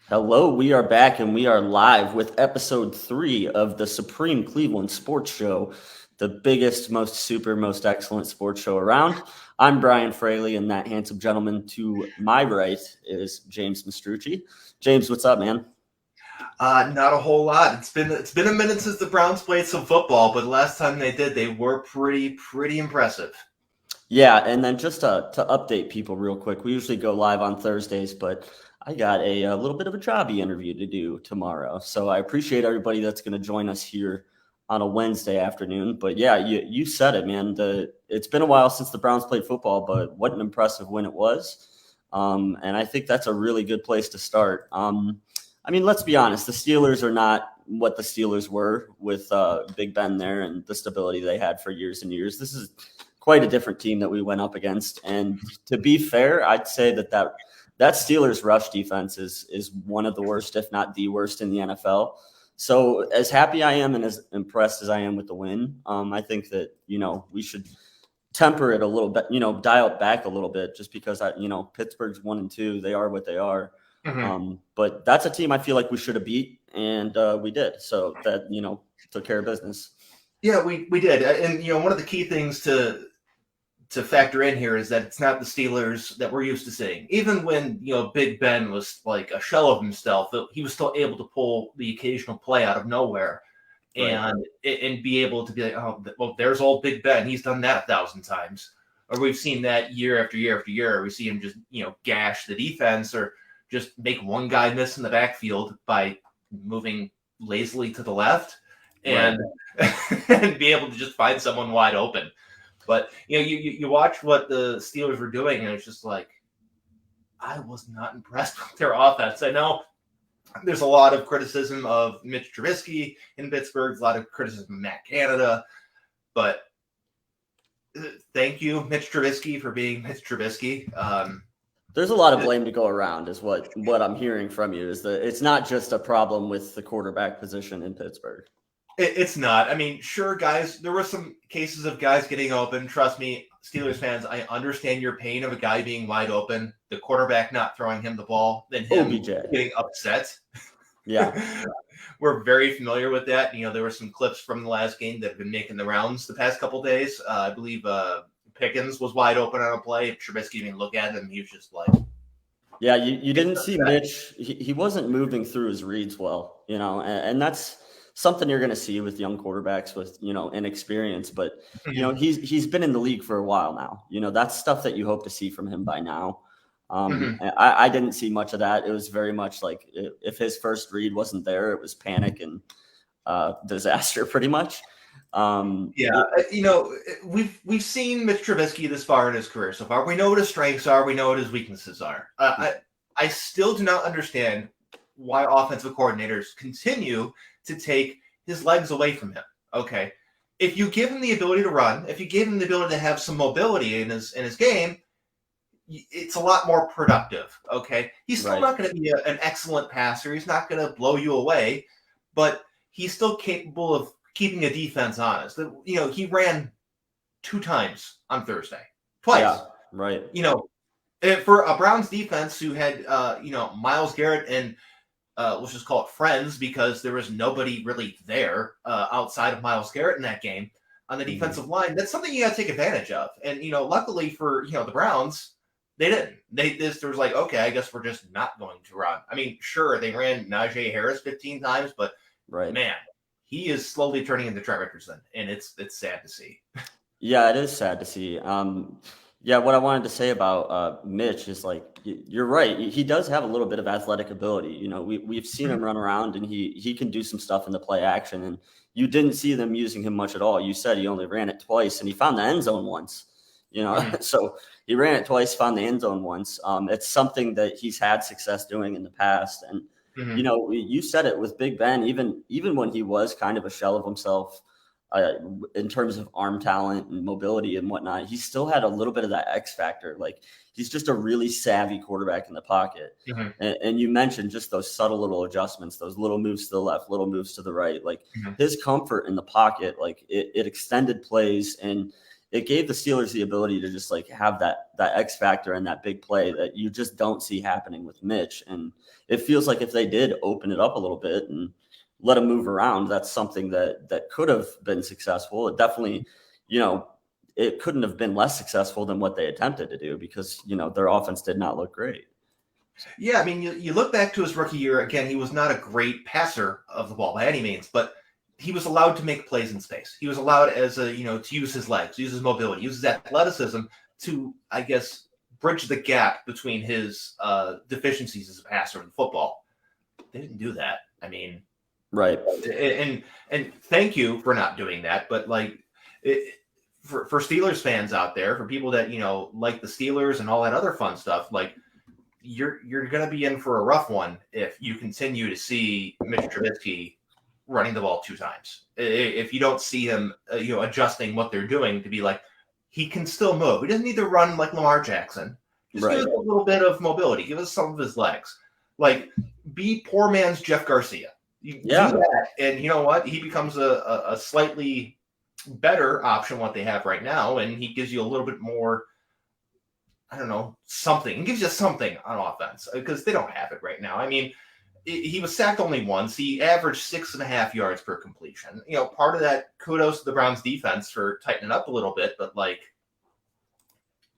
Hello, we are back and we are live with episode 3 of the Supreme Cleveland Sports Show, the biggest, most excellent sports show around. I'm Brian Fraley, and that handsome gentleman to my right is James Mastrucci. James, what's up, man? Not a whole lot. It's been a minute since the Browns played some football, but the last time they did, they were pretty impressive. Yeah, and then just to update people real quick, we usually go live on Thursdays, but I got a little bit of a jobby interview to do tomorrow. So I appreciate everybody that's going to join us here on a Wednesday afternoon. But yeah, you said it, man. It's been a while since the Browns played football, but what an impressive win it was. And I think that's a really good place to start. I mean, let's be honest. The Steelers are not what the Steelers were with Big Ben there and the stability they had for years and years. This is quite a different team that we went up against. And to be fair, I'd say that Steelers rush defense is one of the worst, if not the worst in the NFL. So as happy I am and as impressed as I am with the win, I think that, we should temper it a little bit, dial it back a little bit just because, Pittsburgh's 1-2. They are what they are. Mm-hmm. But that's a team I feel like we should have beat, and we did. So that, took care of business. Yeah, we did. And, one of the key things to factor in here is that it's not the Steelers that we're used to seeing. Even when, Big Ben was like a shell of himself, he was still able to pull the occasional play out of nowhere and be able to be like, oh, well, there's old Big Ben. He's done that 1,000 times. Or we've seen that year after year after year. We see him just, gash the defense or just make one guy miss in the backfield by moving lazily to the left and be able to just find someone wide open. But, you watch what the Steelers were doing, and it's just like, I was not impressed with their offense. I know there's a lot of criticism of Mitch Trubisky in Pittsburgh, a lot of criticism of Matt Canada, but thank you, Mitch Trubisky, for being Mitch Trubisky. There's a lot of blame to go around is what I'm hearing from you, is that it's not just a problem with the quarterback position in Pittsburgh. It's not. I mean, sure, guys, there were some cases of guys getting open. Trust me, Steelers fans, I understand your pain of a guy being wide open, the quarterback not throwing him the ball, then him getting upset. Yeah. We're very familiar with that. There were some clips from the last game that have been making the rounds the past couple of days. I believe Pickens was wide open on a play. Trubisky didn't look at him. He was just like... Yeah, you didn't see Mitch. He wasn't moving through his reads well, and that's something you're going to see with young quarterbacks with, inexperience. But, he's been in the league for a while now. That's stuff that you hope to see from him by now. I didn't see much of that. It was very much like if his first read wasn't there, it was panic and disaster pretty much. We've seen Mitch Trubisky this far in his career so far. We know what his strengths are. We know what his weaknesses are. I still do not understand why offensive coordinators continue to take his legs away from him. Okay, if you give him the ability to run, if you give him the ability to have some mobility in his game, it's a lot more productive. Okay, he's still not going to be an excellent passer. He's not going to blow you away, but he's still capable of keeping a defense honest. He ran 2 times on Thursday, twice. Yeah, right. For a Browns defense who had Myles Garrett and let's just call it friends, because there was nobody really there outside of Myles Garrett in that game on the defensive line. That's something you got to take advantage of. And, luckily for, the Browns, they didn't. There was like, okay, I guess we're just not going to run. I mean, sure, they ran Najee Harris 15 times, but man, he is slowly turning into Trent Richardson, and it's sad to see. Yeah, it is sad to see. What I wanted to say about Mitch is, like, you're right. He does have a little bit of athletic ability. We've seen him run around, and he can do some stuff in the play action. And you didn't see them using him much at all. You said he only ran it twice, and he found the end zone once. So he ran it twice, found the end zone once. It's something that he's had success doing in the past. And you said it with Big Ben, even when he was kind of a shell of himself. In terms of arm talent and mobility and whatnot, he still had a little bit of that X factor. Like, he's just a really savvy quarterback in the pocket. And you mentioned just those subtle little adjustments, those little moves to the left, little moves to the right. Like, his comfort in the pocket, like it extended plays, and it gave the Steelers the ability to just like have that X factor and that big play that you just don't see happening with Mitch. And it feels like if they did open it up a little bit and let him move around, that's something that could have been successful. It definitely, it couldn't have been less successful than what they attempted to do because, their offense did not look great. Yeah, I mean, you look back to his rookie year, again, he was not a great passer of the ball by any means, but he was allowed to make plays in space. He was allowed to use his legs, use his mobility, use his athleticism to, I guess, bridge the gap between his deficiencies as a passer in football. They didn't do that. I mean, right. And thank you for not doing that. But for Steelers fans out there, for people that, like the Steelers and all that other fun stuff, like, you're going to be in for a rough one if you continue to see Mitch Trubisky running the ball 2 times. If you don't see him, adjusting what they're doing to be like, he can still move. He doesn't need to run like Lamar Jackson. Just give us a little bit of mobility. Give us some of his legs. Like, be poor man's Jeff Garcia. You do that, and you know what? He becomes a slightly better option what they have right now, and he gives you a little bit more, I don't know, something. He gives you something on offense because they don't have it right now. I mean, he was sacked only once. He averaged 6.5 yards per completion. Part of that, kudos to the Browns defense for tightening up a little bit, but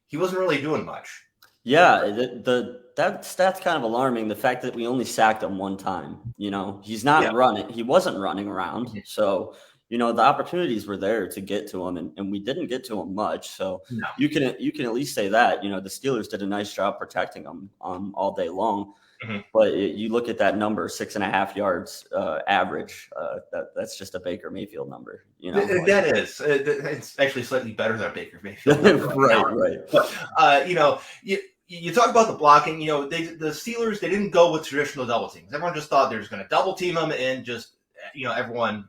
he wasn't really doing much. Yeah, that stat's kind of alarming. The fact that we only sacked him 1 time. He's not running. He wasn't running around. So, the opportunities were there to get to him, and we didn't get to him much. So you can at least say that. The Steelers did a nice job protecting him all day long. Mm-hmm. But you look at that number, 6.5 yards average. That's just a Baker Mayfield number. That is. It's actually slightly better than a Baker Mayfield number. right. But you talk about the blocking. The Steelers, they didn't go with traditional double teams. Everyone just thought they were just going to double team them and just everyone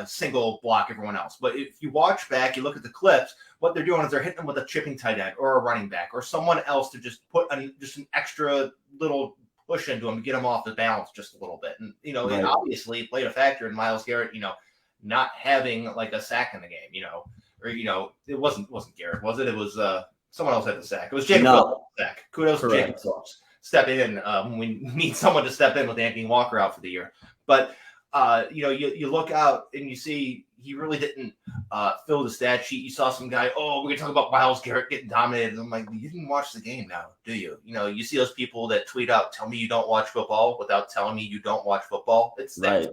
single block everyone else. But if you watch back, you look at the clips, what they're doing is they're hitting them with a chipping tight end or a running back or someone else to just put just an extra little push into him to get him off the balance just a little bit. And, it obviously played a factor in Myles Garrett, not having like a sack in the game, or, it wasn't Garrett, was it? It was someone else had the sack. It was Jacob Phillips sack. Kudos to Jacob Phillips. Step in when we need someone to step in with Anthony Walker out for the year. But, you look out and you see he really didn't fill the stat sheet. You saw some guy, we're going to talk about Myles Garrett getting dominated. I'm like, you didn't watch the game now, do you? You see those people that tweet out, tell me you don't watch football without telling me you don't watch football. It's right.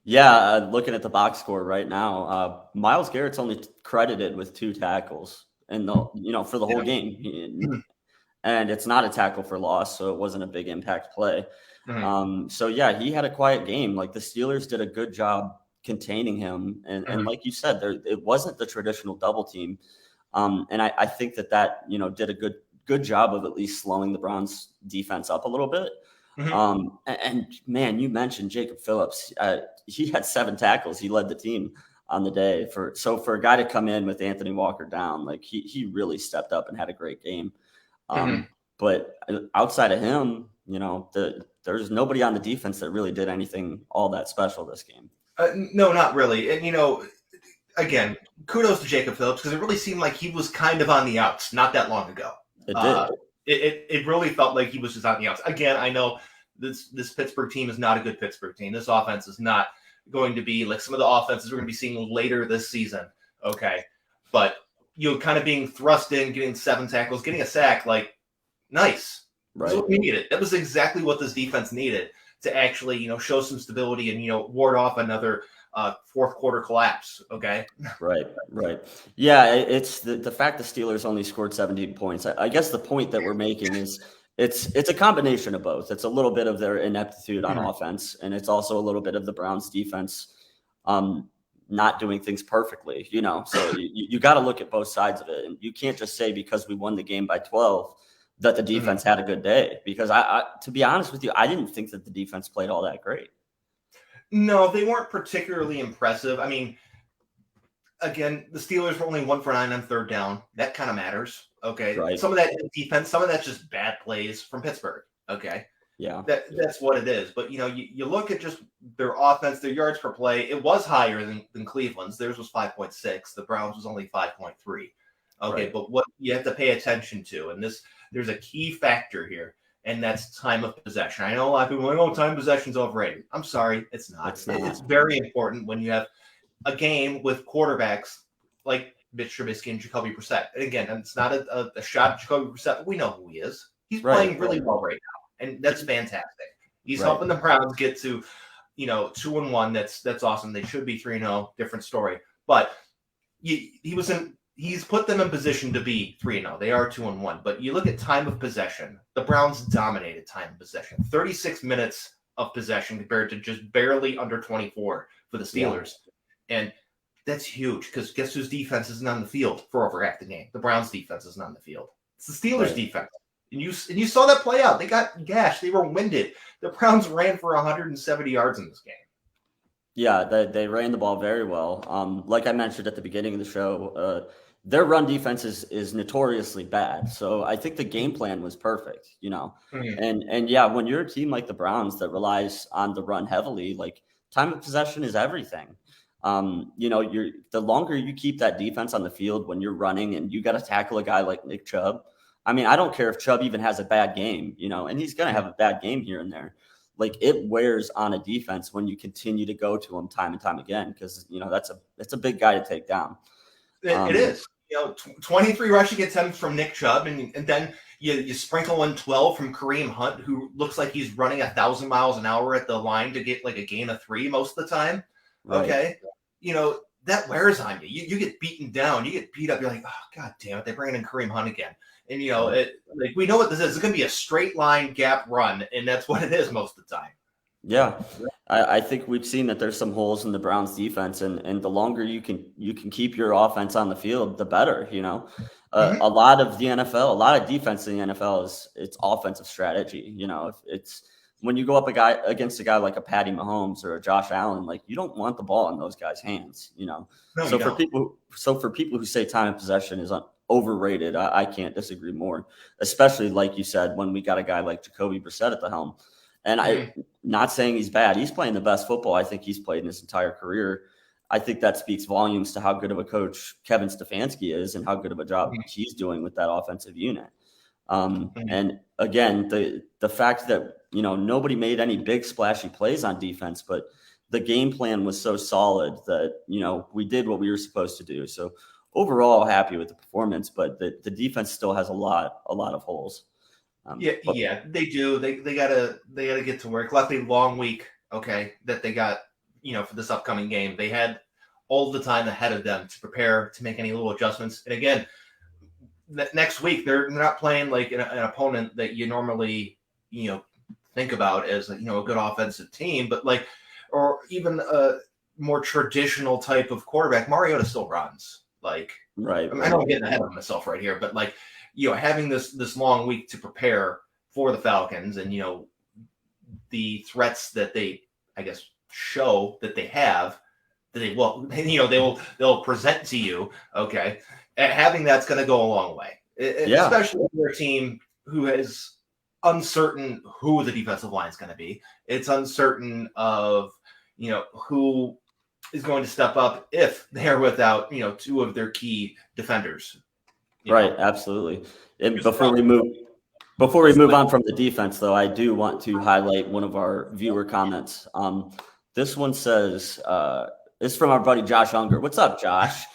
Yeah, looking at the box score right now, Myles Garrett's only credited with 2 tackles and for the whole game. And it's not a tackle for loss, so it wasn't a big impact play. Mm-hmm. So yeah, he had a quiet game. Like the Steelers did a good job containing him. And like you said, it wasn't the traditional double team. And I think that did a good job of at least slowing the Browns defense up a little bit. Mm-hmm. And man, you mentioned Jacob Phillips. He had 7 tackles. He led the team on the day for a guy to come in with Anthony Walker down, like he really stepped up and had a great game. But outside of him, there's nobody on the defense that really did anything all that special this game. No, not really. And, again, kudos to Jacob Phillips because it really seemed like he was kind of on the outs not that long ago. It did. It really felt like he was just on the outs. Again, I know this Pittsburgh team is not a good Pittsburgh team. This offense is not going to be like some of the offenses we're going to be seeing later this season. Okay. But, kind of being thrust in, getting 7 tackles, getting a sack, like, nice. Right. That's what we needed. That was exactly what this defense needed to actually, show some stability and, ward off another fourth quarter collapse. Okay. Right. Yeah. It's the fact the Steelers only scored 17 points. I guess the point that we're making is it's a combination of both. It's a little bit of their ineptitude on offense, and it's also a little bit of the Browns defense not doing things perfectly, so you got to look at both sides of it. And you can't just say because we won the game by 12 that the defense had a good day, because I to be honest with you, I didn't think that the defense played all that great. No, they weren't particularly impressive. I mean, again, the Steelers were only 1 for 9 on 3rd down. That kind of matters. Okay. Right. Some of that is defense, some of that's just bad plays from Pittsburgh. Okay. Yeah. That's what it is. But you look at just their offense, their yards per play. It was higher than Cleveland's. Theirs was 5.6. The Browns was only 5.3. Okay, Right. but what you have to pay attention to, and there's a key factor here, and that's time of possession. I know a lot of people are like, "Oh, time of possession's overrated." I'm sorry, it's not. It's not. It's very important when you have a game with quarterbacks like Mitch Trubisky and Jacoby Brissett. And again, it's not a shot at Jacoby Brissett, but we know who he is. He's playing really well right now, and that's fantastic. He's helping the Browns get to 2-1. That's awesome. They should be 3-0. Different story, but he's put them in position to be 3-0. They are 2-1. But you look at time of possession. The Browns dominated time of possession. 36 minutes of possession compared to just barely under 24 for the Steelers. Yeah. And that's huge because guess whose defense isn't on the field for over half the game? The Browns' defense isn't on the field. It's the Steelers' defense. And you saw that play out. They got gashed. They were winded. The Browns ran for 170 yards in this game. Yeah, they ran the ball very well. Like I mentioned at the beginning of the show, their run defense is notoriously bad. So I think the game plan was perfect, And yeah, when you're a team like the Browns that relies on the run heavily, like time of possession is everything. The longer you keep that defense on the field when you're running and you got to tackle a guy like Nick Chubb. I mean, I don't care if Chubb even has a bad game, and he's going to have a bad game here and there. Like it wears on a defense when you continue to go to him time and time again, because, that's a big guy to take down. It is. 23 rushing attempts from Nick Chubb, and then you sprinkle in 12 from Kareem Hunt, who looks like he's running 1,000 miles an hour at the line to get like a gain of 3 most of the time. Right. Okay. That wears on you. You get beaten down. You get beat up. You're like, oh, God damn it. They're bringing in Kareem Hunt again. And, we know what this is. It's going to be a straight line gap run, and that's what it is most of the time. Yeah. I think we've seen that there's some holes in the Browns defense, and the longer you can keep your offense on the field, the better, A lot of the NFL, a lot of defense in the NFL it's offensive strategy. If it's when you go up against a guy like a Patty Mahomes or a Josh Allen, like you don't want the ball in those guys' hands, No, so for people who say time of possession is overrated, I can't disagree more, especially like you said, when we got a guy like Jacoby Brissett at the helm. And I'm not saying he's bad. He's playing the best football I think he's played in his entire career. I think that speaks volumes to how good of a coach Kevin Stefanski is and how good of a job he's doing with that offensive unit. And again, the fact that, nobody made any big splashy plays on defense, but the game plan was so solid that, we did what we were supposed to do. So overall happy with the performance, but the defense still has a lot of holes. Yeah, they do. They gotta get to work. Luckily, long week. Okay, that they got for this upcoming game. They had all the time ahead of them to prepare to make any little adjustments. And again, next week they're not playing like an opponent that you normally think about as a good offensive team, but or even a more traditional type of quarterback. Mariota still runs. Right. I know I'm getting ahead of myself right here, but having this long week to prepare for the Falcons and, the threats that they, I guess, show that they have, that they'll present to you. Okay. And having that's going to go a long way, especially for a team who is uncertain who the defensive line is going to be. It's uncertain of, who is going to step up if they're without, 2 of their key defenders. Right, absolutely. And before we move on from the defense, though, I do want to highlight one of our viewer comments. This one says, it's from our buddy Josh Unger. What's up, Josh?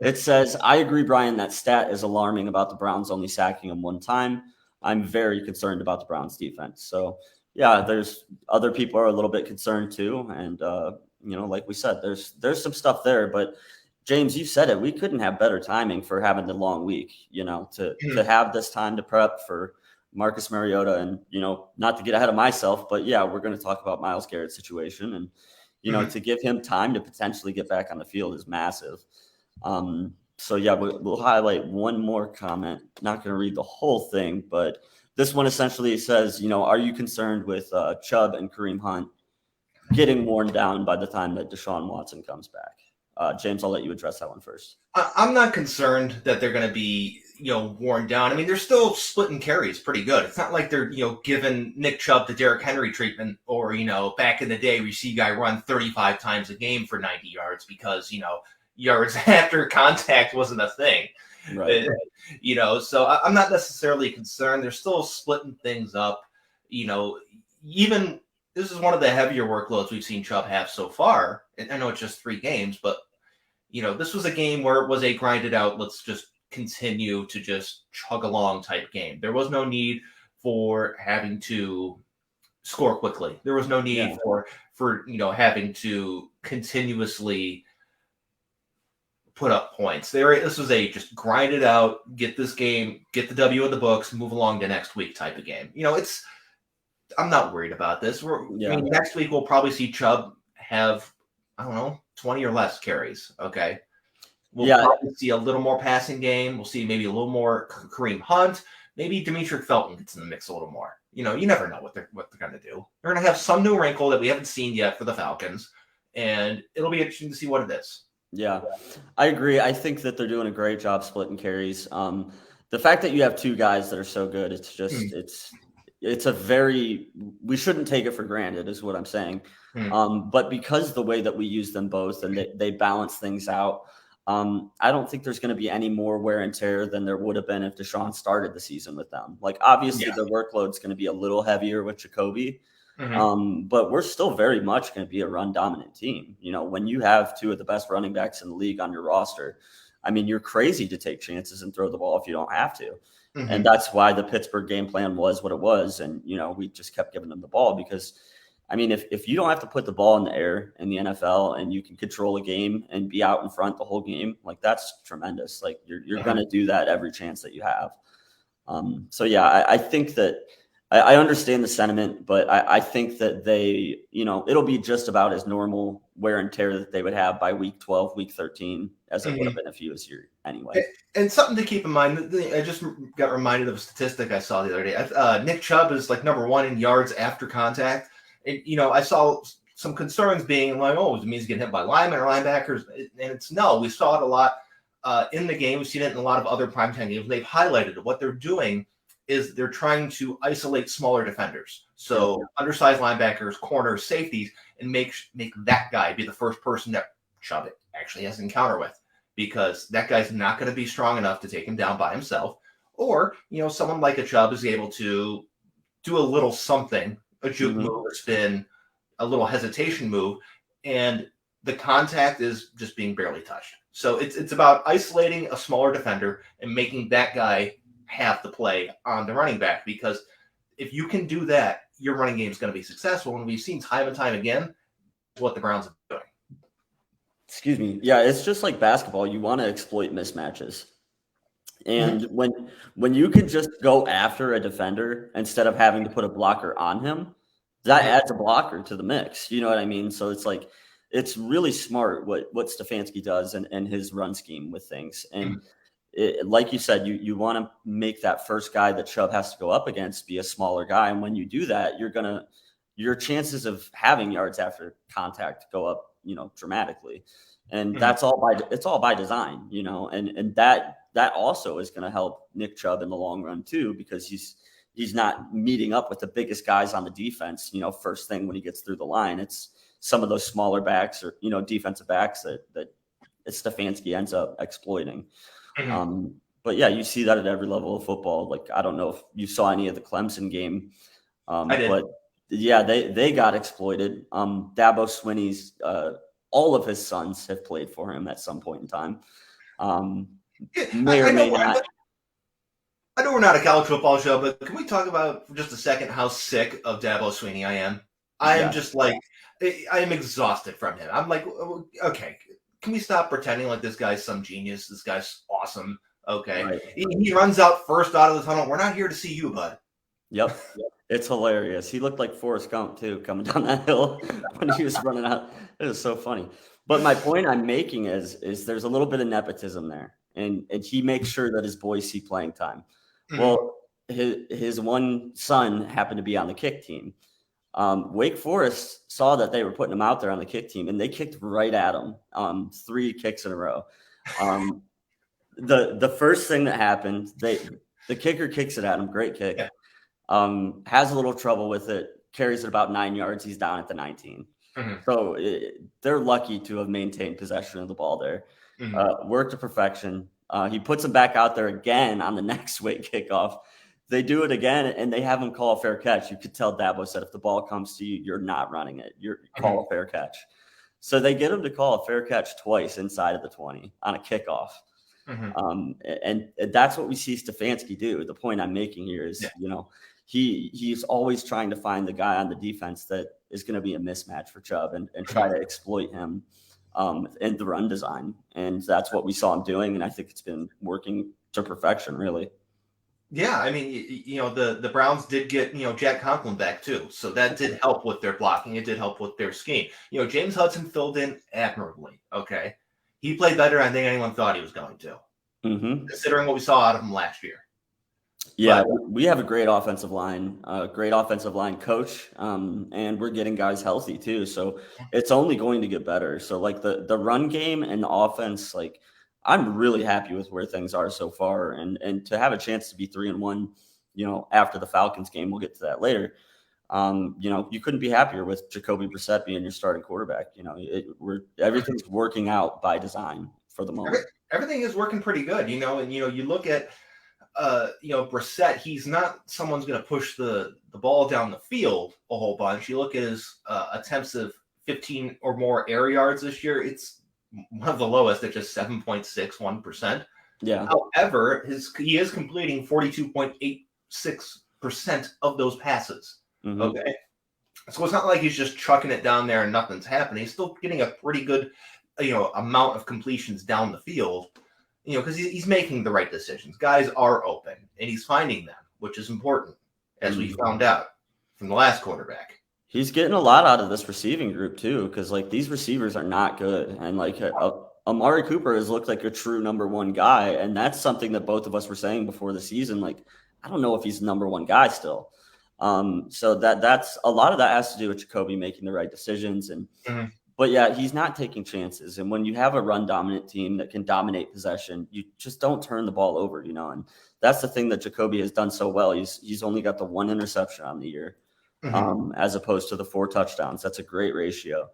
It says, I agree, Brian, that stat is alarming about the Browns only sacking him 1 time. I'm very concerned about the Browns defense. So, yeah, there's other people are a little bit concerned too. And, like we said, there's some stuff there, but James, you said it. We couldn't have better timing for having the long week, to have this time to prep for Marcus Mariota and, not to get ahead of myself, but yeah, we're going to talk about Myles Garrett's situation and, to give him time to potentially get back on the field is massive. So yeah, we'll highlight one more comment. Not going to read the whole thing, but this one essentially says, are you concerned with Chubb and Kareem Hunt getting worn down by the time that Deshaun Watson comes back? James, I'll let you address that one first. I'm not concerned that they're going to be, worn down. I mean, they're still splitting carries pretty good. It's not like they're, giving Nick Chubb the Derrick Henry treatment or, back in the day we see a guy run 35 times a game for 90 yards because, yards after contact wasn't a thing. Right. So I'm not necessarily concerned. They're still splitting things up. Even this is one of the heavier workloads we've seen Chubb have so far. And I know it's just 3 games, but, this was a game where it was a grinded out, let's just continue to just chug along type game. There was no need for having to score quickly. There was no need for having to continuously put up points. This was a just grind it out, get this game, get the W in the books, move along to next week type of game. I'm not worried about this. Next week we'll probably see Chubb have, 20 or less carries. Okay. We'll probably see a little more passing game. We'll see maybe a little more Kareem Hunt. Maybe Demetric Felton gets in the mix a little more. You never know what they're going to do. They're going to have some new wrinkle that we haven't seen yet for the Falcons, and it'll be interesting to see what it is. Yeah, I agree. I think that they're doing a great job splitting carries. The fact that you have 2 guys that are so good, it's just it's a very, we shouldn't take it for granted is what I'm saying. But because the way that we use them both and they balance things out, I don't think there's going to be any more wear and tear than there would have been if Deshaun started the season with them. Like, obviously, the workload's going to be a little heavier with Jacoby, but we're still very much going to be a run-dominant team. When you have 2 of the best running backs in the league on your roster, I mean, you're crazy to take chances and throw the ball if you don't have to. And that's why the Pittsburgh game plan was what it was. And, we just kept giving them the ball because – I mean, if you don't have to put the ball in the air in the NFL and you can control a game and be out in front the whole game, like, that's tremendous. Like, you're going to do that every chance that you have. I think that I understand the sentiment, but I think that they, it'll be just about as normal wear and tear that they would have by week 12, week 13 as it would have been if he was here anyway. And something to keep in mind, I just got reminded of a statistic I saw the other day. Nick Chubb is like number 1 in yards after contact. And, I saw some concerns being like, oh, it means getting hit by linemen or linebackers. And we saw it a lot in the game. We've seen it in a lot of other primetime games. They've highlighted it. What they're doing is they're trying to isolate smaller defenders. So undersized linebackers, corners, safeties, and make that guy be the first person that Chubb actually has an encounter with, because that guy's not going to be strong enough to take him down by himself. Or, someone like a Chubb is able to do a little something, a juke move, a spin, a little hesitation move, and the contact is just being barely touched. So it's about isolating a smaller defender and making that guy have the play on the running back, because if you can do that, your running game is going to be successful. And we've seen time and time again what the Browns are doing. Excuse me. Yeah, it's just like basketball. You want to exploit mismatches. And when you can just go after a defender instead of having to put a blocker on him, that adds a blocker to the mix. You know what I mean? So it's like, it's really smart what Stefanski does and his run scheme with things. And like you said, you want to make that first guy that Chubb has to go up against be a smaller guy. And when you do that, your chances of having yards after contact go up, dramatically. And it's all by design, and that also is going to help Nick Chubb in the long run too, because he's not meeting up with the biggest guys on the defense, first thing when he gets through the line. It's some of those smaller backs or, defensive backs that Stefanski ends up exploiting. But yeah, you see that at every level of football. Like, I don't know if you saw any of the Clemson game, I did. But yeah, they got exploited. Dabo Swinney's, all of his sons have played for him at some point in time. May or may not. I know we're not a college football show, but can we talk about for just a second how sick of Dabo Swinney I am? I am just like, I am exhausted from him. I'm like, okay, can we stop pretending like this guy's some genius? This guy's awesome. Okay. Right. He runs out first out of the tunnel. We're not here to see you, bud. Yep. It's hilarious. He looked like Forrest Gump too, coming down that hill when he was running out. It was so funny. But my point I'm making is there's a little bit of nepotism there, and he makes sure that his boys see playing time. Well, his one son happened to be on the kick team. Wake Forest saw that they were putting him out there on the kick team, and they kicked right at him. 3 kicks in a row. The first thing that happened, the kicker kicks it at him, great kick. Yeah. Has a little trouble with it, carries it about 9 yards. He's down at the 19. Mhm. So they're lucky to have maintained possession of the ball there. Worked to perfection. He puts him back out there again on the next weight kickoff. They do it again, and they have him call a fair catch. You could tell Dabo said, if the ball comes to you, you're not running it. You're call a fair catch. So they get him to call a fair catch twice inside of the 20 on a kickoff. And that's what we see Stefanski do. The point I'm making here is, he's always trying to find the guy on the defense that is going to be a mismatch for Chubb and try to exploit him in the run design. And that's what we saw him doing. And I think it's been working to perfection, really. Yeah, I mean, the Browns did get, Jack Conklin back too. So that did help with their blocking. It did help with their scheme. James Hudson filled in admirably. Okay. He played better than I think anyone thought he was going to, considering what we saw out of him last year. Yeah, we have a great offensive line coach, and we're getting guys healthy too. So it's only going to get better. So like the run game and the offense, like I'm really happy with where things are so far, and to have a chance to be 3-1, after the Falcons game, we'll get to that later. You couldn't be happier with Jacoby Brissett being your starting quarterback. Everything's working out by design for the moment. Everything is working pretty good, and you look at Brissett, he's not someone's going to push the ball down the field a whole bunch. You look at his attempts of 15 or more air yards this year, it's one of the lowest at just 7.61%. Yeah. However, he is completing 42.86% of those passes. Okay. So it's not like he's just chucking it down there and nothing's happening. He's still getting a pretty good, amount of completions down the field, because he's making the right decisions. Guys are open and he's finding them, which is important, as we found out from the last quarterback. He's getting a lot out of this receiving group too, because like these receivers are not good, and like Amari Cooper has looked like a true number one guy, and that's something that both of us were saying before the season. Like, I don't know if he's number one guy still. So that's a lot of that has to do with Jacoby making the right decisions, and but yeah, he's not taking chances. And when you have a run dominant team that can dominate possession, you just don't turn the ball over, and that's the thing that Jacoby has done so well. He's only got the 1 interception on the year. As opposed to the 4 touchdowns. That's a great ratio.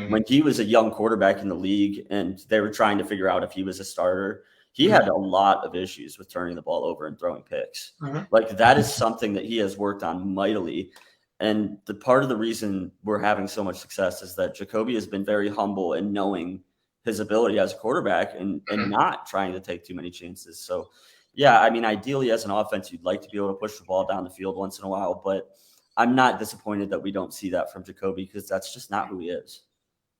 When he was a young quarterback in the league and they were trying to figure out if he was a starter, he had a lot of issues with turning the ball over and throwing picks. Like that is something that he has worked on mightily. And the part of the reason we're having so much success is that Jacoby has been very humble in knowing his ability as a quarterback and not trying to take too many chances. So, yeah, I mean, ideally as an offense, you'd like to be able to push the ball down the field once in a while, but I'm not disappointed that we don't see that from Jacoby because that's just not who he is.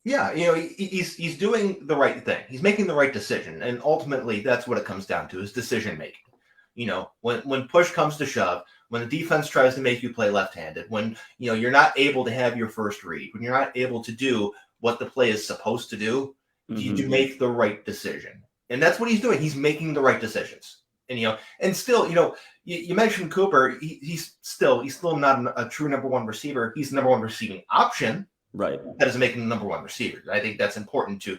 Yeah, he's doing the right thing. He's making the right decision, and ultimately, that's what it comes down to: is decision making. When push comes to shove, when the defense tries to make you play left-handed, when you're not able to have your first read, when you're not able to do what the play is supposed to do, you make the right decision, and that's what he's doing. He's making the right decisions. And still, you mentioned Cooper. He's still not a true number one receiver. He's the number one receiving option. Right. That is making the number one receiver. I think that's important to,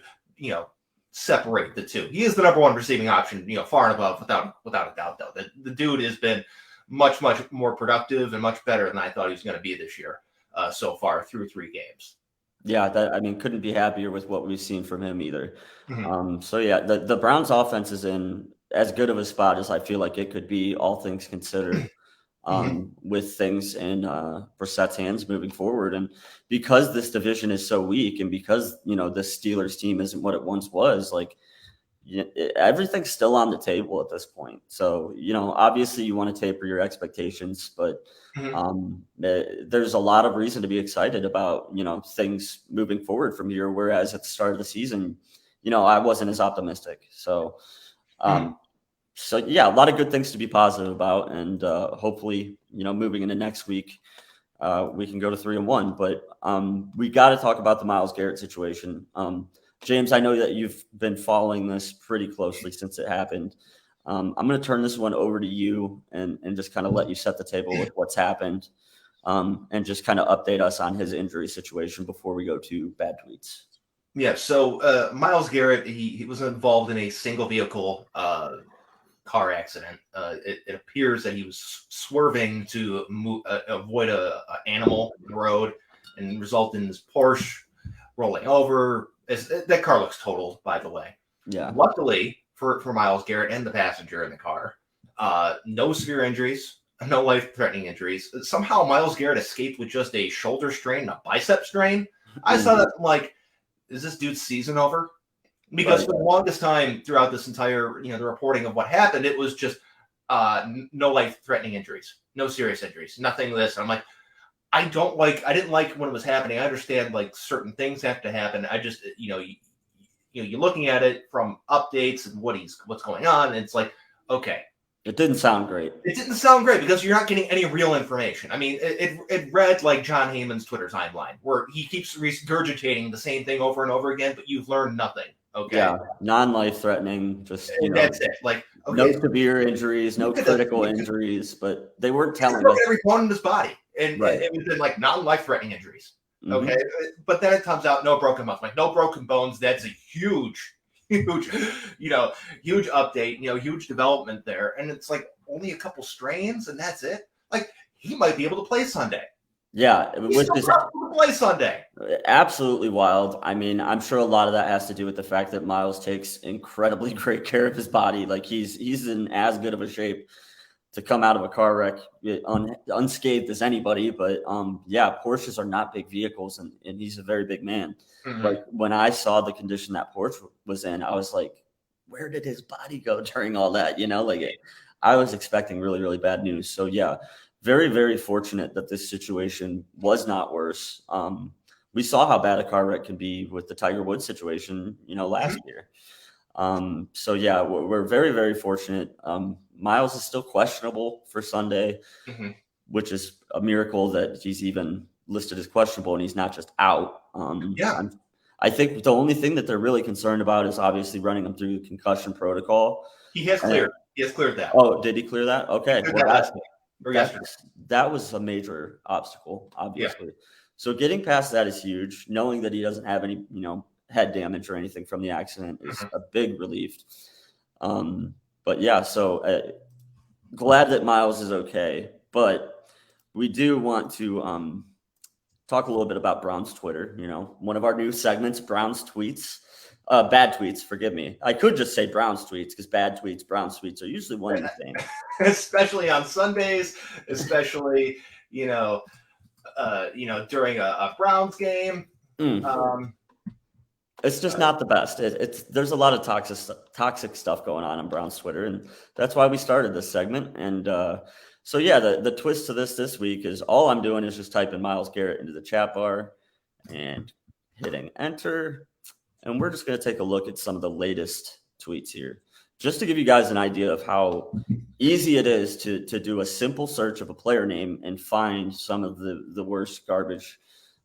separate the two. He is the number one receiving option, far and above, without a doubt, though. The dude has been much, much more productive and much better than I thought he was going to be this year so far through 3 games. Yeah, couldn't be happier with what we've seen from him either. So, yeah, the Browns offense is in as good of a spot as I feel like it could be, all things considered, with things in Brissett's hands moving forward. And because this division is so weak and because, the Steelers team isn't what it once was, like everything's still on the table at this point. So, obviously you want to taper your expectations, but there's a lot of reason to be excited about, things moving forward from here. Whereas at the start of the season, I wasn't as optimistic. So, so yeah, a lot of good things to be positive about, and hopefully, moving into next week, we can go to 3-1. But we got to talk about the Myles Garrett situation. James, I know that you've been following this pretty closely since it happened. I'm going to turn this one over to you and just kind of let you set the table with what's happened, and just kind of update us on his injury situation before we go to bad tweets. Yeah, so Myles Garrett, he was involved in a single vehicle car accident. It appears that he was swerving to avoid a animal in the road and result in his Porsche rolling over. That car looks totaled, by the way. Yeah. Luckily for Myles Garrett and the passenger in the car, no severe injuries, no life-threatening injuries. Somehow Myles Garrett escaped with just a shoulder strain and a bicep strain. I saw that, I'm like, is this dude's season over? Because Right. for the longest time throughout this entire, the reporting of what happened, it was just no life-threatening injuries, no serious injuries, nothing of this. And I'm like, I didn't like when it was happening. I understand like certain things have to happen. I just, you're looking at it from updates and what's going on. And it's like, okay, It didn't sound great. it didn't sound great because you're not getting any real information. I mean, it read like John Heyman's Twitter timeline, where he keeps regurgitating the same thing over and over again, but you've learned nothing. Okay, Yeah, non-life threatening, just that's it. Like, no okay, severe injuries, no critical injuries, but they weren't telling broke us. every bone in his body, and Right. it was like non-life-threatening injuries. Mhm. Okay, but then it comes out no broken muscle, like no broken bones. That's a huge, huge update. Huge development there, and it's like only a couple strains, and that's it. Like he might be able to play Sunday. Yeah, He's which still is probably play Sunday. absolutely wild. I mean, I'm sure a lot of that has to do with the fact that Miles takes incredibly great care of his body. Like he's in as good of a shape to come out of a car wreck unscathed as anybody. But yeah, Porsches are not big vehicles, and he's a very big man. Mm-hmm. Like when I saw the condition that Porsche was in, I was like, where did his body go during all that? I was expecting really, really bad news. So yeah, very, very fortunate that this situation was not worse. We saw how bad a car wreck can be with the Tiger Woods situation, last year. So yeah, we're very, very fortunate. Miles is still questionable for Sunday, which is a miracle that he's even listed as questionable and he's not just out. I think the only thing that they're really concerned about is obviously running him through the concussion protocol. He has cleared. He has cleared that. Oh, did he clear that? Okay. Yesterday. That was a major obstacle, obviously. Yeah. So getting past that is huge. Knowing that he doesn't have any, head damage or anything from the accident is a big relief. But yeah, so glad that Miles is okay. But we do want to talk a little bit about Brown's Twitter. One of our new segments, Brown's tweets. Bad tweets, forgive me. I could just say Brown's tweets because bad tweets, Brown's tweets are usually one and the same. Especially on Sundays, especially, during a Browns game. It's just not the best. There's a lot of toxic stuff going on Brown's Twitter, and that's why we started this segment. And so yeah, the twist to this week is all I'm doing is just typing Myles Garrett into the chat bar and hitting enter. And we're just going to take a look at some of the latest tweets here, just to give you guys an idea of how easy it is to do a simple search of a player name and find some of the worst garbage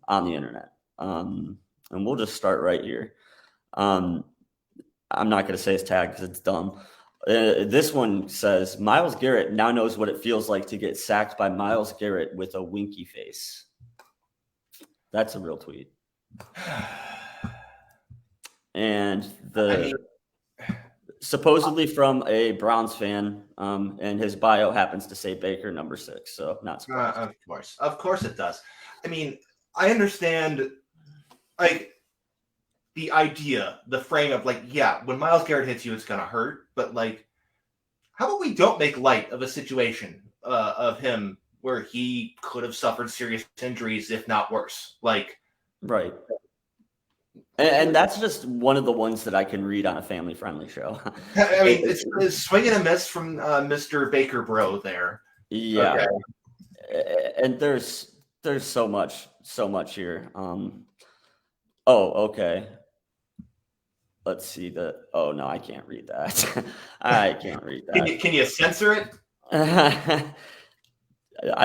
on the internet. And we'll just start right here. I'm not going to say his tag because it's dumb. This one says, Myles Garrett now knows what it feels like to get sacked by Myles Garrett with a winky face. That's a real tweet. And supposedly from a Browns fan, and his bio happens to say Baker number 6, so not surprised. Of course it does. I mean, I understand, like, the idea, the frame of, like, yeah, when Myles Garrett hits you, it's gonna hurt, but, like, how about we don't make light of a situation of him where he could have suffered serious injuries, if not worse? Like, right. And that's just one of the ones that I can read on a family-friendly show. I mean, it's swing and a miss from Mr. Baker Bro there. Yeah. Okay. And there's so much here. Okay. Let's see oh no, I can't read that. I can't read that. Can you censor it? I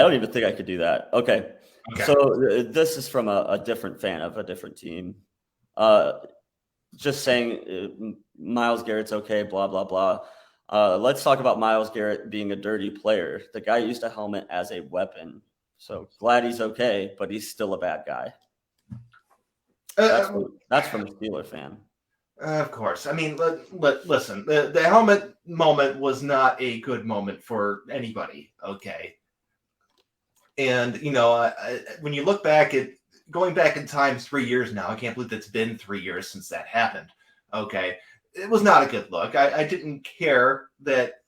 don't even think I could do that. Okay. So this is from a different fan of a different team. Just saying Myles Garrett's okay, blah, blah, blah. Let's talk about Myles Garrett being a dirty player. The guy used a helmet as a weapon. So glad he's okay, but he's still a bad guy. That's Uh, that's from a Steeler fan. of course. I mean, listen, the helmet moment was not a good moment for anybody. Okay. And, when you look back at going back in time 3 years now, I can't believe it's been 3 years since that happened. Okay. It was not a good look. I didn't care that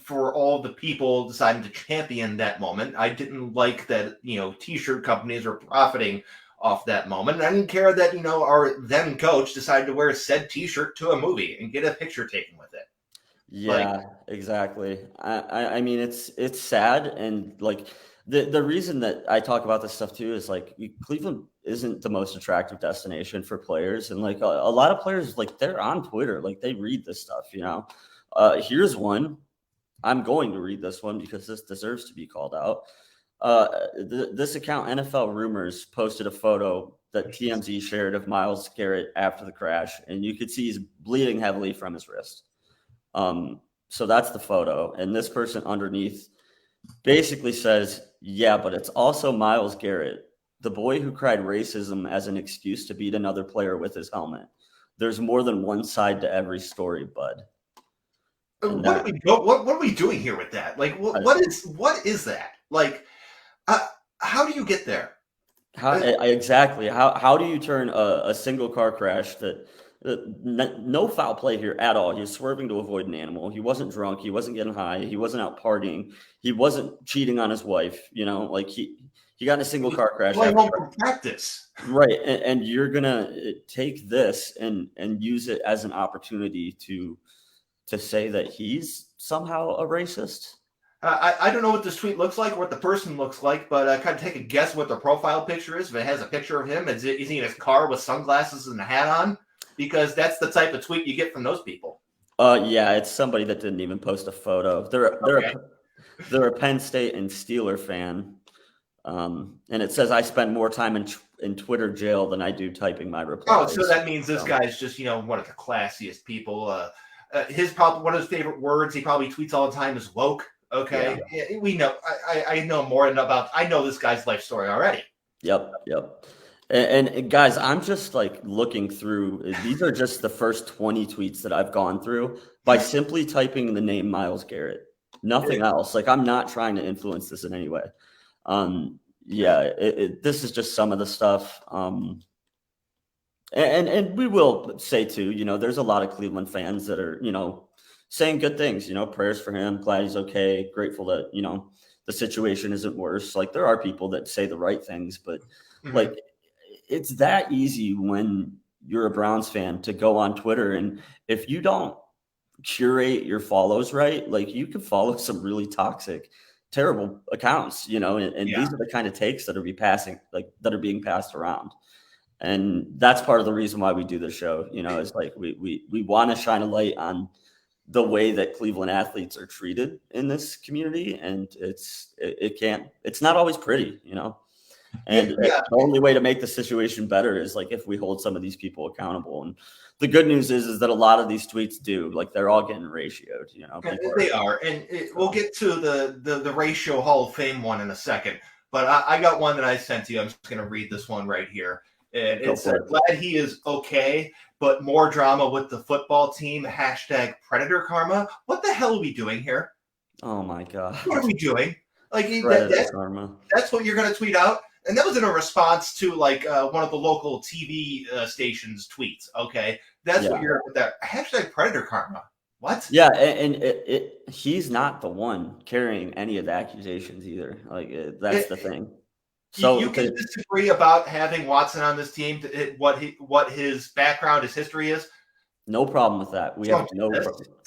for all the people deciding to champion that moment. I didn't like that, t-shirt companies are profiting off that moment. And I didn't care that, our then coach decided to wear said t-shirt to a movie and get a picture taken with it. Like, Yeah, exactly. I mean, it's sad, and like the reason that I talk about this stuff too is like Cleveland isn't the most attractive destination for players, and like a lot of players like they're on Twitter, like they read this stuff. Here's one. I'm going to read this one because this deserves to be called out. This account, NFL Rumors, posted a photo that TMZ shared of Myles Garrett after the crash, and you could see he's bleeding heavily from his wrist. So that's the photo. And this person underneath basically says, yeah, but it's also Myles Garrett, the boy who cried racism as an excuse to beat another player with his helmet. There's more than one side to every story, bud. what are we doing here with that? Like, what is that? Like, how do you get there? Exactly. How do you turn a single car crash that no foul play here at all? He was swerving to avoid an animal. He wasn't drunk. He wasn't getting high. He wasn't out partying. He wasn't cheating on his wife. Like he got in a single car crash. Going home from practice. Right. And you're going to take this and use it as an opportunity to say that he's somehow a racist. I don't know what this tweet looks like or what the person looks like, but kind of take a guess what their profile picture is. If it has a picture of him, is he in his car with sunglasses and a hat on? Because that's the type of tweet you get from those people. Yeah, it's somebody that didn't even post a photo. They're a Penn State and Steeler fan, and it says I spend more time in Twitter jail than I do typing my replies. Oh, so that means this guy's just one of the classiest people. One of his favorite words he probably tweets all the time is woke. Okay, yeah, we know. I know more about. I know this guy's life story already. Yep. And guys, I'm just like looking through. These are just the first 20 tweets that I've gone through by simply typing the name Myles Garrett. Nothing else. Like I'm not trying to influence this in any way. This is just some of the stuff. And we will say too, there's a lot of Cleveland fans that are, saying good things, prayers for him. Glad he's okay. Grateful that, the situation isn't worse. Like there are people that say the right things, but like it's that easy when you're a Browns fan to go on Twitter. And if you don't curate your follows right, like you can follow some really toxic, terrible accounts, and these are the kind of takes that are being passed around. And that's part of the reason why we do this show, is like we want to shine a light on the way that Cleveland athletes are treated in this community. And it's not always pretty, and the only way to make the situation better is like if we hold some of these people accountable. And the good news is that a lot of these tweets do, like they're all getting ratioed, They are. And we'll get to the ratio Hall of Fame one in a second. But I got one that I sent to you. I'm just going to read this one right here. And it said, glad he is okay, but more drama with the football team. # Predator Karma. What the hell are we doing here? Oh, my God. What are we doing? Like Karma. That's what you're going to tweet out? And that was in a response to like one of the local TV stations' tweets. Okay. That's what you're with that. # Predator Karma. What? Yeah. And he's not the one carrying any of the accusations either. Like that's the thing. So you can disagree about having Watson on this team, what his background, his history is. No problem with that.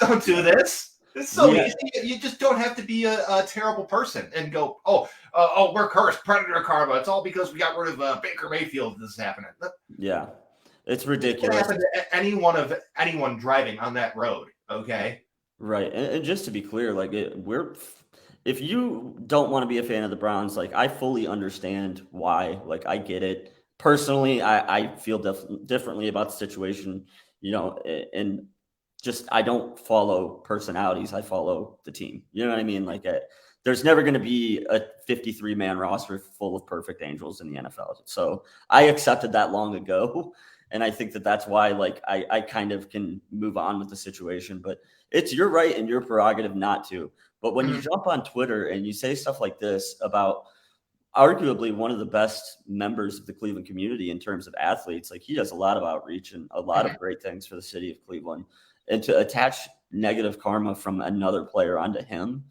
Don't do this. It's so easy. You just don't have to be a terrible person and go, we're cursed, Predator Karma. It's all because we got rid of Baker Mayfield. This is happening. Yeah, it's ridiculous. It can happen to anyone driving on that road. Okay. Right, and just to be clear, like if you don't want to be a fan of the Browns, like I fully understand why. Like I get it. Personally, I feel differently about the situation, and just I don't follow personalities. I follow the team. You know what I mean? Like there's never going to be a 53-man roster full of perfect angels in the NFL. So I accepted that long ago. And I think that that's why, like, I kind of can move on with the situation. But it's your right and your prerogative not to. But when you jump on Twitter and you say stuff like this about arguably one of the best members of the Cleveland community in terms of athletes, like, he does a lot of outreach and a lot of great things for the city of Cleveland. And to attach negative karma from another player onto him,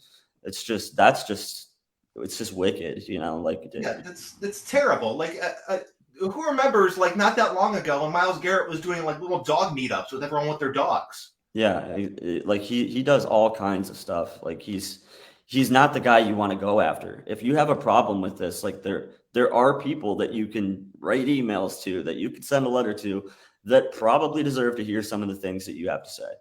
it's just wicked, like. Yeah, that's terrible. Like, who remembers, like, not that long ago when Myles Garrett was doing like little dog meetups with everyone with their dogs? Yeah, like he does all kinds of stuff. Like, he's not the guy you want to go after. If you have a problem with this, like, there are people that you can write emails to, that you can send a letter to, that probably deserve to hear some of the things that you have to say.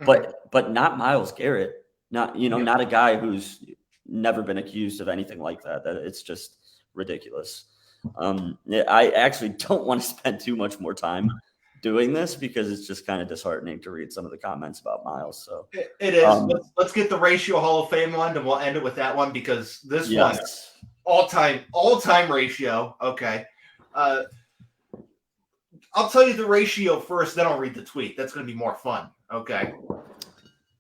But not Myles Garrett, not a guy who's never been accused of anything like that. That it's just ridiculous. I actually don't want to spend too much more time doing this because it's just kind of disheartening to read some of the comments about Myles. So it is. Let's get the Ratio Hall of Fame one, and we'll end it with that one because this one, all time ratio. Okay. I'll tell you the ratio first, then I'll read the tweet. That's going to be more fun. Okay.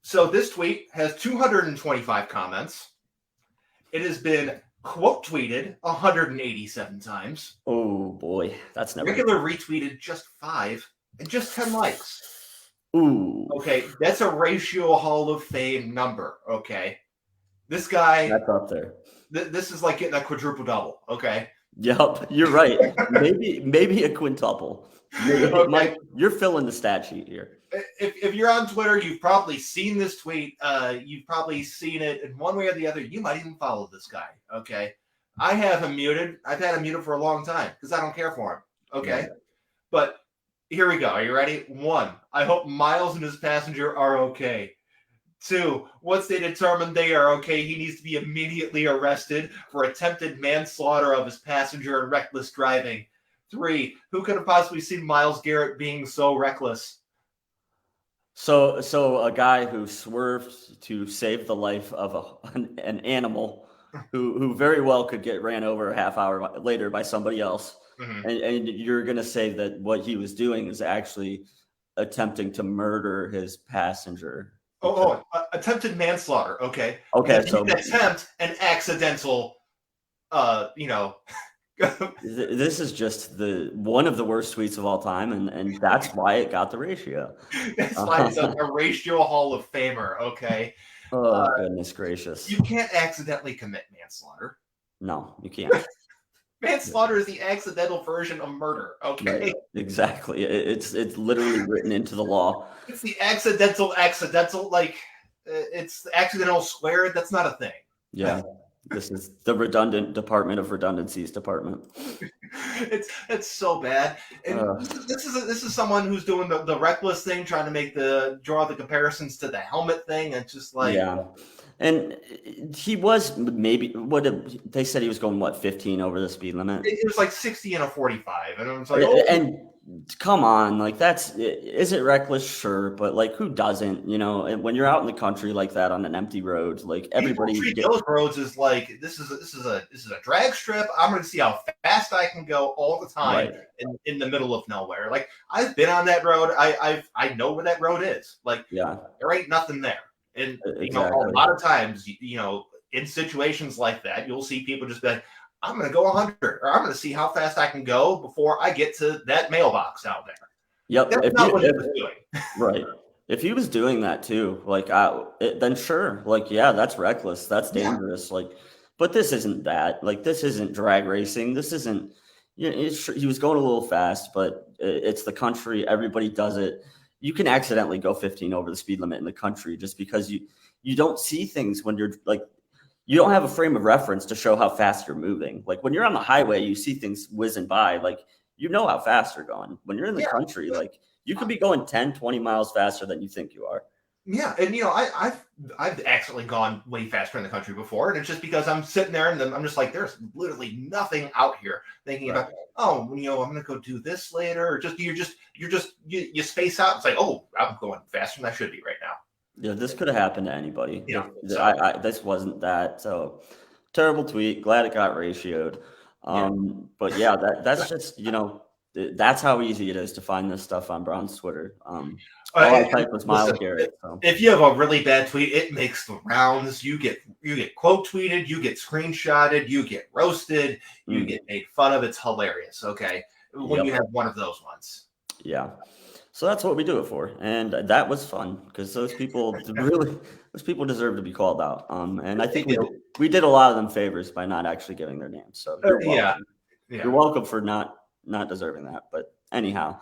So this tweet has 225 comments. It has been quote tweeted 187 times. Oh boy, that's never regular retweeted just 5 and just 10 likes. Ooh. Okay, that's a Ratio Hall of Fame number. Okay, this guy. That's up there. This is like getting a quadruple double. Okay. Yep, you're right. maybe a quintuple. Mike, you're filling the stat sheet here. If you're on Twitter, you've probably seen this tweet. You've probably seen it in one way or the other. You might even follow this guy. Okay. I have him muted. I've had him muted for a long time because I don't care for him. Okay. Yeah. But here we go. Are you ready? 1, I hope Myles and his passenger are okay. 2, once they determine they are okay, he needs to be immediately arrested for attempted manslaughter of his passenger and reckless driving. 3, who could have possibly seen Myles Garrett being so reckless? So a guy who swerved to save the life of an animal who very well could get ran over a half hour later by somebody else. Mm-hmm. And you're going to say that what he was doing is actually attempting to murder his passenger. Attempted manslaughter. Okay. So attempt an accidental, This is just one of the worst tweets of all time, and that's why it got the ratio. That's why it's a Ratio Hall of Famer. Okay. Oh, goodness gracious! You can't accidentally commit manslaughter. No, you can't. Manslaughter is the accidental version of murder. Okay. Right, exactly. It's literally written into the law. It's the accidental. Like, it's the accidental squared. That's not a thing. Yeah. This is the redundant Department of Redundancies department. It's so bad. And this is someone who's doing the reckless thing, trying to draw the comparisons to the helmet thing. And just like, yeah. And he was they said he was going 15 over the speed limit. It was like 60 and a 45. And I was like, and come on, like, is it reckless? Sure, but like, who doesn't? And when you're out in the country like that on an empty road, like, everybody treat those roads is like this is a drag strip. I'm going to see how fast I can go all the time in the middle of nowhere. Like, I've been on that road. I know where that road is. Like, there ain't nothing there. And a lot of times, in situations like that, you'll see people just be like, I'm going to go 100, or I'm going to see how fast I can go before I get to that mailbox out there. Yep. That's not what he was doing. Right. If he was doing that too, like, then sure. Like, yeah, that's reckless. That's dangerous. Yeah. Like, but this isn't that. Like, this isn't drag racing. This isn't, he was going a little fast, but it's the country. Everybody does it. You can accidentally go 15 over the speed limit in the country just because you don't see things when you're like, you don't have a frame of reference to show how fast you're moving. Like, when you're on the highway, you see things whizzing by, like, how fast you're going. When you're in the country, like, you could be going 10, 20 miles faster than you think you are. Yeah. And, I've accidentally gone way faster in the country before. And it's just because I'm sitting there and I'm just like, there's literally nothing out here thinking about, I'm going to go do this later. Or you space out. It's like, I'm going faster than I should be right now. Yeah, this could have happened to anybody. Yeah. This wasn't that. So terrible tweet. Glad it got ratioed. Yeah. But yeah, that's just that's how easy it is to find this stuff on Brown's Twitter. All I typed was Listen, Myles Garrett. So if you have a really bad tweet, it makes the rounds. You get quote tweeted, you get screenshotted, you get roasted, you get made fun of. It's hilarious. Okay, when you have one of those ones. Yeah. So that's what we do it for, and that was fun because those people deserve to be called out. And I think we did a lot of them favors by not actually giving their names. So you're welcome. You're welcome for not deserving that. But anyhow,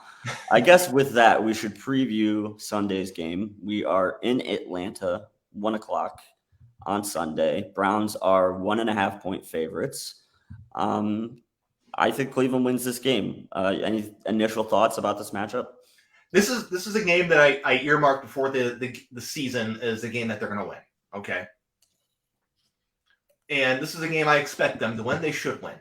I guess with that we should preview Sunday's game. We are in Atlanta, 1:00 on Sunday. Browns are 1.5-point favorites. I think Cleveland wins this game. Any initial thoughts about this matchup? This is a game that I earmarked before the season as the game that they're going to win. Okay, and this is a game I expect them to win. They should win.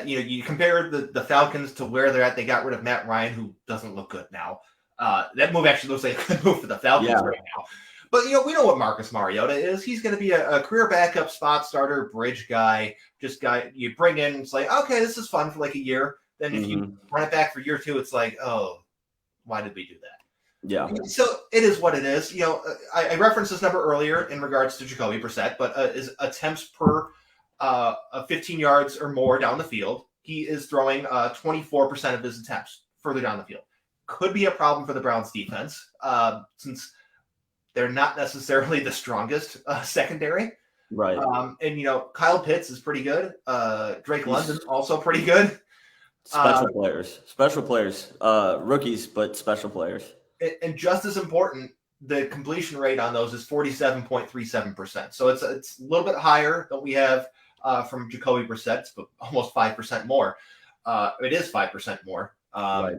You compare the Falcons to where they're at. They got rid of Matt Ryan, who doesn't look good now. That move actually looks like a good move for the Falcons right now. But we know what Marcus Mariota is. He's going to be a career backup, spot starter, bridge guy. Just guy you bring in. It's like, okay, this is fun for like a year. Then if you run it back for year 2, it's like, oh, why did we do that? Yeah. So it is what it is. I referenced this number earlier in regards to Jacoby Brissett, but is attempts per 15 yards or more down the field. He is throwing 24% of his attempts further down the field. Could be a problem for the Browns defense since they're not necessarily the strongest secondary. Right. And Kyle Pitts is pretty good. Drake London's also pretty good. Special players, rookies, but special players. And just as important, the completion rate on those is 47.37%. So it's a little bit higher than we have from Jacoby Brissett, but almost 5% more. It is 5% more. Right.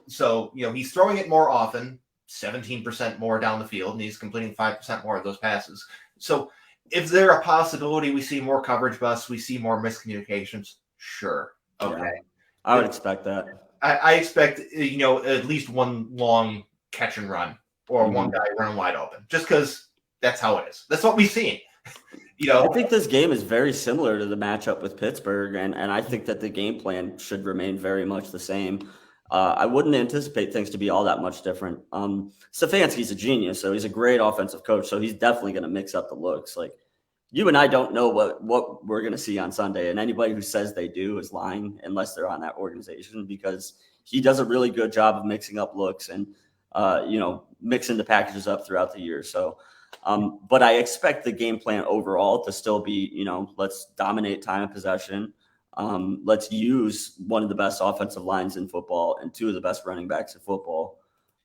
So, he's throwing it more often, 17% more down the field, and he's completing 5% more of those passes. So is there a possibility we see more coverage busts, we see more miscommunications? Sure. Okay. Yeah, I would expect that. I expect, at least one long catch and run or one guy running wide open, just because that's how it is. That's what we've seen. I think this game is very similar to the matchup with Pittsburgh, and I think that the game plan should remain very much the same. I wouldn't anticipate things to be all that much different. Stefanski's a genius, so he's a great offensive coach, so he's definitely going to mix up the looks. Like, you and I don't know what we're going to see on Sunday, and anybody who says they do is lying unless they're on that organization, because he does a really good job of mixing up looks and, mixing the packages up throughout the year. So, but I expect the game plan overall to still be, let's dominate time of possession. Let's use one of the best offensive lines in football and 2 of the best running backs in football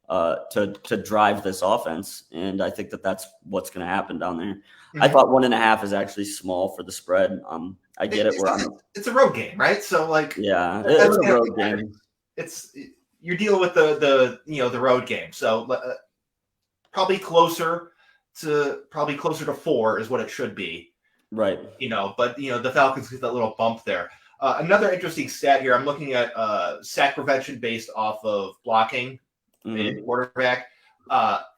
to drive this offense. And I think that that's what's going to happen down there. Mm-hmm. I thought 1.5 is actually small for the spread. I get it. It's a road game, right? So it's a road game. You're dealing with the road game. So probably closer to 4 is what it should be. Right. But the Falcons get that little bump there. Another interesting stat here. I'm looking at sack prevention based off of blocking the quarterback.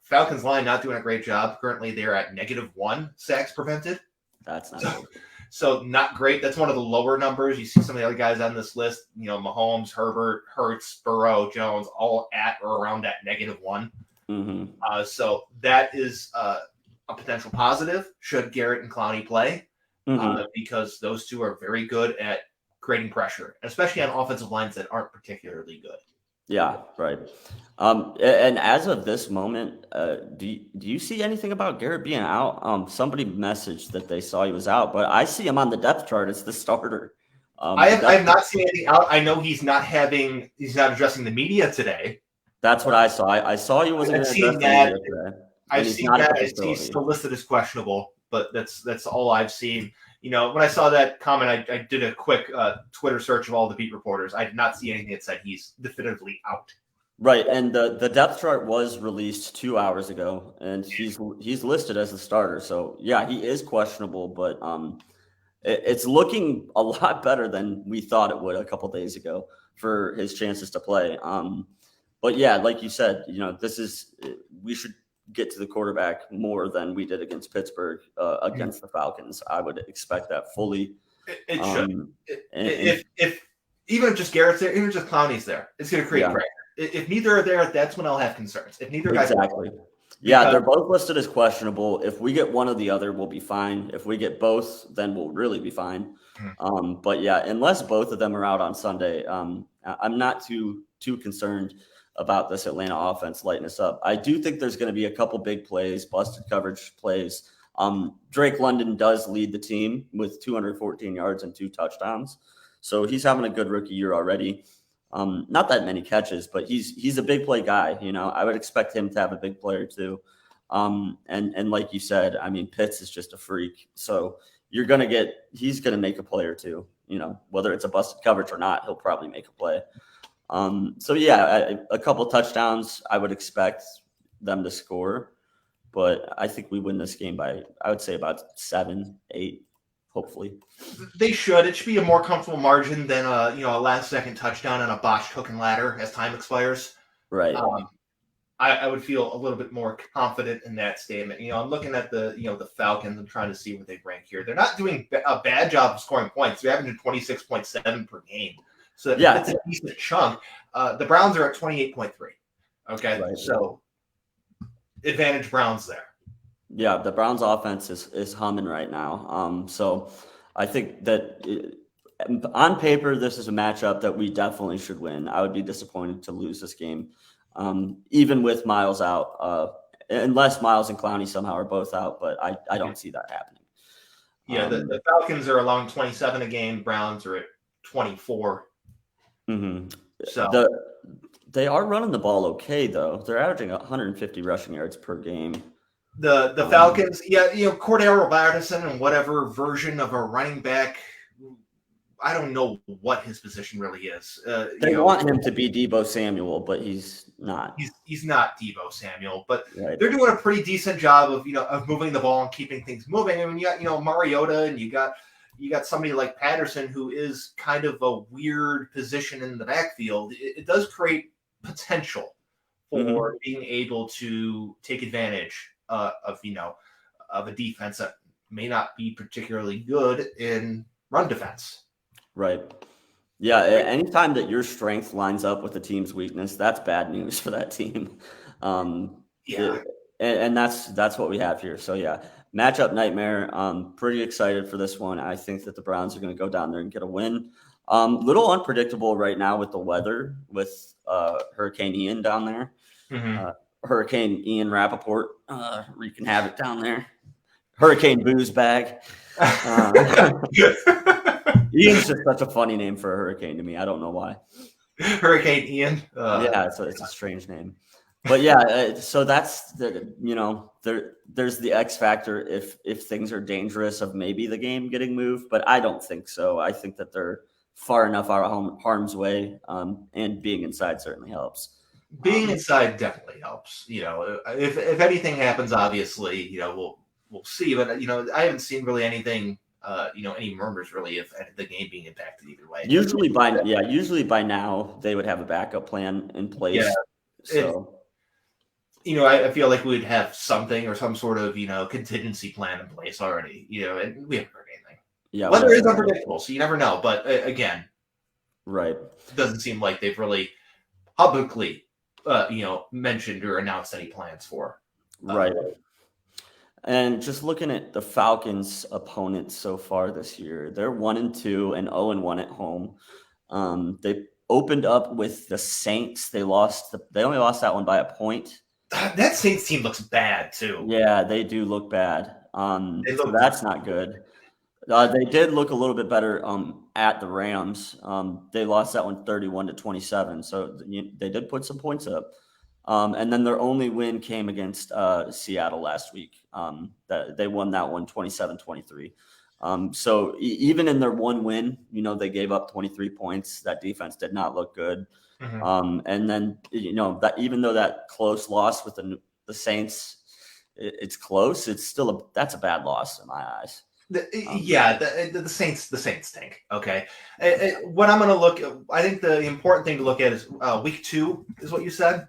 Falcons line not doing a great job. Currently, they're at -1 sacks prevented. That's not good. So not great. That's one of the lower numbers. You see some of the other guys on this list, Mahomes, Herbert, Hurts, Burrow, Jones, all at or around that -1. Mm-hmm. So that is a potential positive should Garrett and Clowney play, because those 2 are very good at creating pressure, especially on offensive lines that aren't particularly good. Yeah, right. And as of this moment, do you see anything about Garrett being out? Somebody messaged that they saw he was out, but I see him on the depth chart as the starter. I have not seen anything out. I know he's not addressing the media today. That's what I saw. I saw he wasn't going to address the media today. I've seen that. He's still listed as questionable, but that's all I've seen. When I saw that comment, I did a quick Twitter search of all the beat reporters. I did not see anything that said he's definitively out. Right, and the depth chart was released 2 hours ago, and he's listed as the starter. So yeah, he is questionable, but it's looking a lot better than we thought it would a couple days ago for his chances to play. But yeah, like you said, we should get to the quarterback more than we did against Pittsburgh against the Falcons. I would expect that fully. It should. If even if just Garrett's there, even if just Clowney's there, it's going to create pressure. If neither are there, that's when I'll have concerns. If neither guys exactly. Yeah, they're both listed as questionable. If we get one or the other, we'll be fine. If we get both, then we'll really be fine. But yeah, unless both of them are out on Sunday, I'm not too concerned about this Atlanta offense lighting us up. I do think there's going to be a couple big plays, busted coverage plays. Drake London does lead the team with 214 yards and 2 touchdowns. So he's having a good rookie year already. Not that many catches, but he's a big play guy. I would expect him to have a big player too. And like you said, I mean, Pitts is just a freak. So he's going to make a play or two, whether it's a busted coverage or not, he'll probably make a play. So yeah, a couple touchdowns, I would expect them to score, but I think we win this game by, I would say about 7, 8, hopefully. They should. It should be a more comfortable margin than a last-second touchdown on a botched hook and ladder as time expires. Right. I would feel a little bit more confident in that statement. I'm looking at the Falcons. I'm trying to see what they rank here. They're not doing a bad job of scoring points. They're averaging 26.7 per game. So that's a decent chunk. The Browns are at 28.3. Okay, right. So advantage Browns there. Yeah, the Browns offense is humming right now. So I think that on paper, this is a matchup that we definitely should win. I would be disappointed to lose this game, even with Myles out, unless Myles and Clowney somehow are both out, but I don't see that happening. Yeah, the Falcons are allowing 27 a game. Browns are at 24. Mm-hmm. So they are running the ball okay, though. They're averaging 150 rushing yards per game. The Falcons, Cordero Patterson and whatever version of a running back, I don't know what his position really is. They want him to be Deebo Samuel, but he's not. He's not Deebo Samuel, but they're doing a pretty decent job of moving the ball and keeping things moving. I mean, you got Mariota, and you got somebody like Patterson, who is kind of a weird position in the backfield. It does create potential for being able to take advantage of a defense that may not be particularly good in run defense. Right. Yeah. Anytime that your strength lines up with the team's weakness, that's bad news for that team. And that's what we have here. So yeah, matchup nightmare. Pretty excited for this one. I think that the Browns are going to go down there and get a win. Little unpredictable right now with the weather, with Hurricane Ian down there. Hurricane Ian Rappaport wreaking havoc down there. Hurricane Booze Bag. Ian's just such a funny name for a hurricane to me. I don't know why. Hurricane Ian. It's a strange name. But yeah, so that's there's the X factor if things are dangerous of maybe the game getting moved, but I don't think so. I think that they're far enough out of harm's way, and being inside certainly helps. Being inside definitely helps. If anything happens, obviously, we'll see. But I haven't seen really anything. Any murmurs really of the game being impacted either way. Usually by now they would have a backup plan in place. Yeah. So. I feel like we'd have something or some sort of, contingency plan in place already, and we haven't heard anything. Yeah. Weather is unpredictable, so you never know. But again, right. It doesn't seem like they've really publicly, mentioned or announced any plans for. Right. And just looking at the Falcons' opponents so far this year, they're 1-2 and 0-1 at home. They opened up with the Saints. They only lost that one by a point. That Saints team looks bad too. Yeah, they do look bad. So that's not good. They did look a little bit better at the Rams. They lost that one 31-27. So they did put some points up. And then their only win came against Seattle last week. That they won that one 27-23. So even in their one win, they gave up 23 points. That defense did not look good. And then, that even though that close loss with the Saints, it's close. It's still that's a bad loss in my eyes. The Saints stink. Okay. What I'm going to I think the important thing to look at is week 2 is what you said.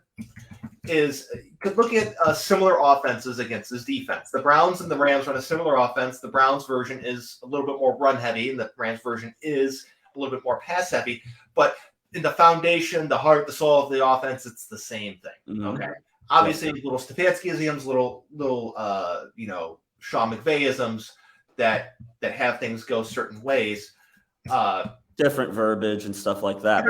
is could look at similar offenses against this defense. The Browns and the Rams run a similar offense. The Browns version is a little bit more run heavy, and the Rams version is a little bit more pass heavy. But in the foundation, the heart, the soul of the offense, it's the same thing. Mm-hmm. Okay. Obviously, little Stefanski-isms, little Sean McVay-isms that have things go certain ways. Different verbiage and stuff like that.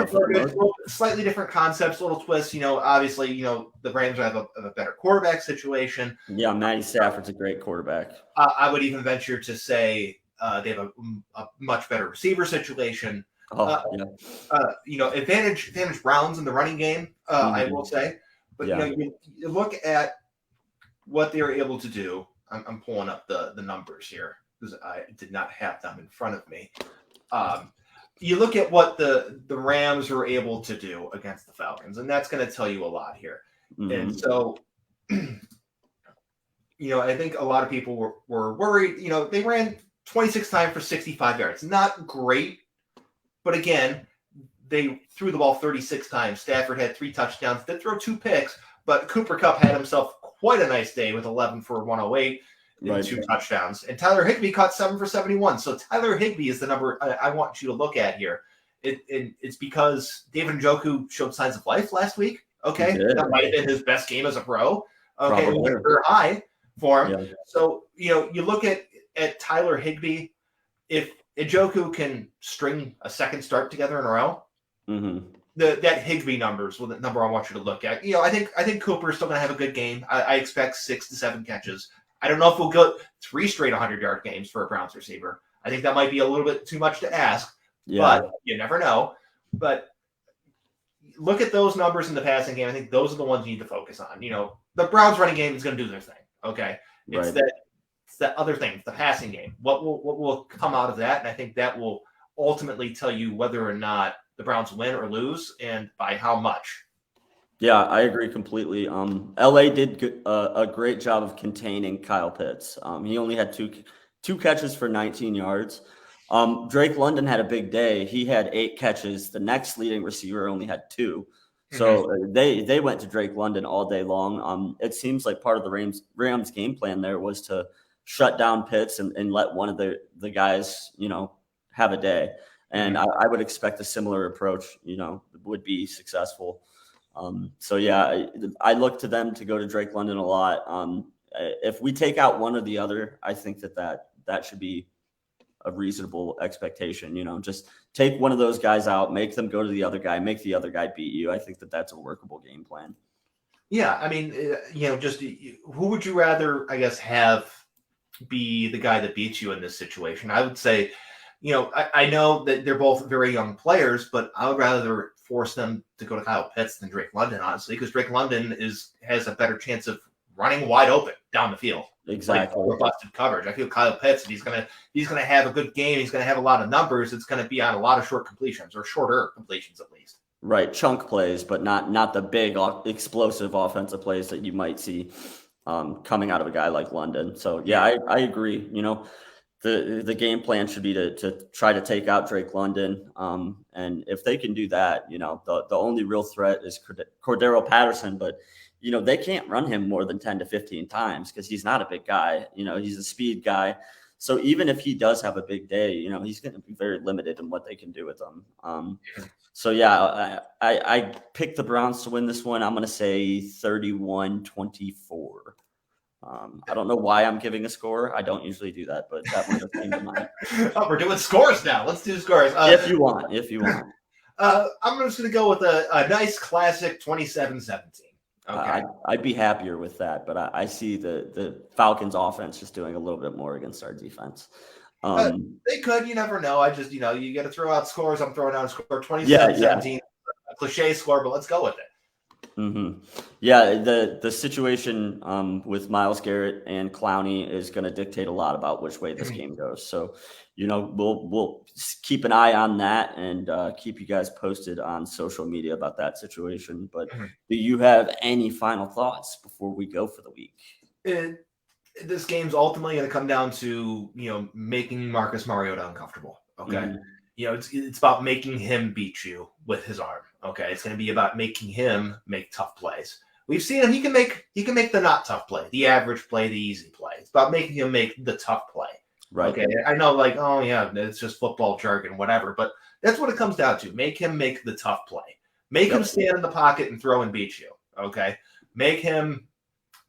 Slightly different concepts, little twists. Obviously, the Rams have a better quarterback situation. Yeah, Matty Stafford's a great quarterback. I would even venture to say they have a much better receiver situation. Advantage Browns in the running game, I will say. But you look at what they were able to do. I'm pulling up the numbers here because I did not have them in front of me. You look at what the Rams were able to do against the Falcons, and that's going to tell you a lot here. Mm-hmm. And so, I think a lot of people were worried. They ran 26 times for 65 yards. Not great, but again, they threw the ball 36 times. Stafford had 3 touchdowns. Did throw 2 picks, but Cooper Kupp had himself quite a nice day with 11 for 108. And 2 touchdowns. And Tyler Higbee caught 7 for 71. So Tyler Higbee is the number I want you to look at here. It's because David Njoku showed signs of life last week. Okay. That might have been his best game as a pro. Okay. We're high for him. Yeah. So, you look at Tyler Higbee. If Njoku can string a second start together in a row, that Higbee numbers, the number I want you to look at. I think Cooper is still going to have a good game. I expect 6 to 7 catches. I don't know if we'll go 3 straight 100-yard games for a Browns receiver. I think that might be a little bit too much to ask, but you never know. But look at those numbers in the passing game. I think those are the ones you need to focus on. The Browns running game is going to do their thing. Okay. It's that other thing, the passing game. What will come out of that? And I think that will ultimately tell you whether or not the Browns win or lose and by how much. Yeah, I agree completely. LA did a great job of containing Kyle Pitts. He only had two catches for 19 yards. Drake London had a big day. He had 8 catches. The next leading receiver only had 2. So they went to Drake London all day long. It seems like part of the Rams game plan there was to shut down Pitts and let one of the guys, have a day. And I would expect a similar approach, would be successful. I look to them to go to Drake London a lot. If we take out one or the other, I think that should be a reasonable expectation. Just take one of those guys out, make them go to the other guy, make the other guy beat you. I think that's a workable game plan. Yeah. I mean, just who would you rather, I guess, have be the guy that beats you in this situation? I would say, I know that they're both very young players, but I would rather force them to go to Kyle Pitts than Drake London, honestly, because Drake London has a better chance of running wide open down the field. Exactly. Like busted coverage. I feel Kyle Pitts, if he's gonna have a good game, he's gonna have a lot of numbers. It's gonna be on a lot of short completions or shorter completions at least. Right, chunk plays, but not the big explosive offensive plays that you might see coming out of a guy like London. So yeah, I agree. The game plan should be to try to take out Drake London. And if they can do that, the only real threat is Cordero Patterson, but they can't run him more than 10 to 15 times because he's not a big guy. He's a speed guy. So even if he does have a big day, he's going to be very limited in what they can do with him. I picked the Browns to win this one. I'm going to say 31-24. I don't know why I'm giving a score. I don't usually do that, but that might have came to mind. Oh, we're doing scores now. Let's do scores. If you want. I'm just going to go with a nice classic 27-17. Okay. I'd be happier with that, but I see the Falcons offense just doing a little bit more against our defense. They could. You never know. I just, you got to throw out scores. I'm throwing out a score 27-17. A cliche score, but let's go with it. Mm-hmm. Yeah, the situation with Myles Garrett and Clowney is going to dictate a lot about which way this game goes. So, we'll keep an eye on that and keep you guys posted on social media about that situation. But do you have any final thoughts before we go for the week? This game's ultimately going to come down to making Marcus Mariota uncomfortable. Okay, it's about making him beat you with his arm. Okay, it's going to be about making him make tough plays. We've seen him. He can make the not tough play, the average play, the easy play. It's about making him make the tough play. Right. Okay. I know, like, oh yeah, it's just football jargon, whatever. But that's what it comes down to. Make him make the tough play. Make him stand in the pocket and throw and beat you. Okay. Make him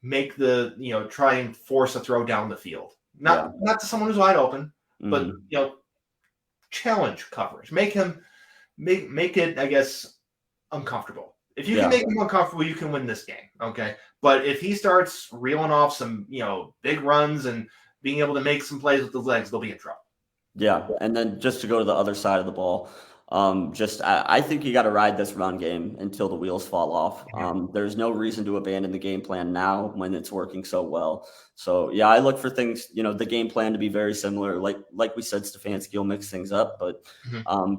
make the, try and force a throw down the field. Not to someone who's wide open, but challenge coverage. Make him make it, I guess, uncomfortable. If you can make him uncomfortable, you can win this game. Okay. But if he starts reeling off some, big runs and being able to make some plays with the legs, they'll be in trouble. Yeah. And then just to go to the other side of the ball, I think you got to ride this run game until the wheels fall off. There's no reason to abandon the game plan now when it's working so well. So yeah, I look for things, the game plan to be very similar. Like we said, Stefanski will mix things up, but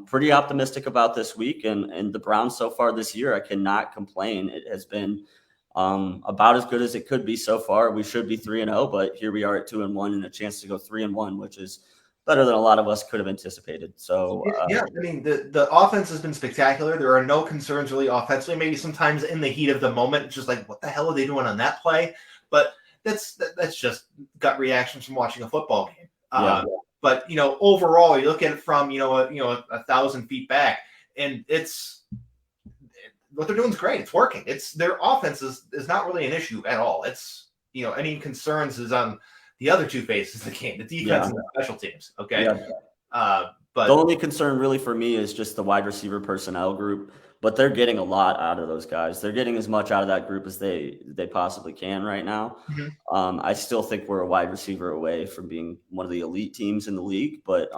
pretty optimistic about this week and the Browns so far this year. I cannot complain. It has been about as good as it could be so far. We should be 3-0, but here we are at 2-1 and a chance to go 3-1, which is better than a lot of us could have anticipated. So I mean, the offense has been spectacular. There are no concerns really offensively. Maybe sometimes in the heat of the moment, it's just like, what the hell are they doing on that play? But that's just gut reactions from watching a football game. But overall, you look at it from 1,000 feet back, and it's what they're doing is great. It's working. It's their offense is not really an issue at all. It's any concerns is on the other two faces of the game, the defense and the special teams. Okay. But the only concern really for me is just the wide receiver personnel group, but they're getting a lot out of those guys. They're getting as much out of that group as they possibly can right now. I still think we're a wide receiver away from being one of the elite teams in the league, but